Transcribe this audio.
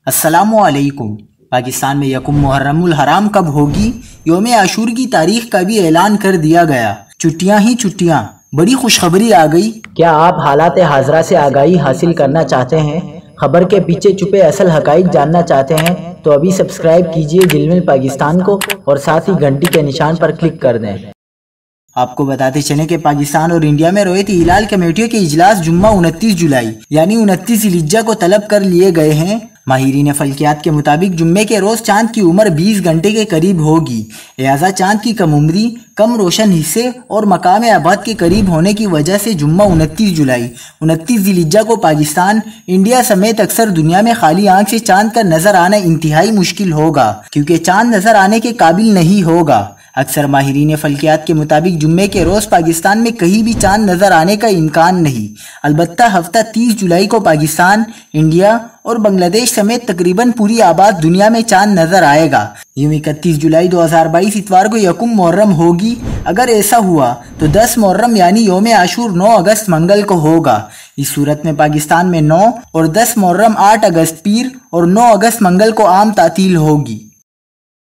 السلام علیکم۔ پاکستان میں یکم محرم الحرام کب ہوگی؟ یوم عاشور کی تاریخ کا بھی اعلان کر دیا گیا۔ چھٹیاں ہی چھٹیاں، بڑی خوشخبری آ گئی۔ کیا آپ حالات حاضرہ سے آگاہی حاصل کرنا چاہتے ہیں؟ خبر کے پیچھے چھپے اصل حقائق جاننا چاہتے ہیں تو ابھی سبسکرائب کیجئے دل مل پاکستان کو اور ساتھ ہی گھنٹی کے نشان پر کلک کر دیں۔ آپ کو بتاتے چلیں کہ پاکستان اور انڈیا میں رویت ہلال کمیٹیوں کے اجلاس جمعہ 29 جولائی یعنی 29 ذی الحجہ کو طلب کر لیے گئے ہیں۔ ماہرین فلکیات کے مطابق جمعے کے روز چاند کی عمر 20 گھنٹے کے قریب ہوگی، لہذا چاند کی کم عمری، کم روشن حصے اور مقام آباد کے قریب ہونے کی وجہ سے جمعہ 29 جولائی 29 ذی الحجہ کو پاکستان، انڈیا سمیت اکثر دنیا میں خالی آنکھ سے چاند کا نظر آنا انتہائی مشکل ہوگا، کیونکہ چاند نظر آنے کے قابل نہیں ہوگا۔ اکثر ماہرین فلکیات کے مطابق جمعے کے روز پاکستان میں کہیں بھی چاند نظر آنے کا امکان نہیں، البتہ ہفتہ 30 جولائی کو پاکستان، انڈیا اور بنگلہ دیش سمیت تقریباً پوری آباد دنیا میں چاند نظر آئے گا۔ یوم 31 جولائی 2022 اتوار کو یکم محرم ہوگی۔ اگر ایسا ہوا تو 10 محرم یعنی یوم عاشور 9 اگست منگل کو ہوگا۔ اس صورت میں پاکستان میں 9 اور 10 محرم 8 اگست پیر اور 9 اگست منگل کو عام تعطیل ہوگی۔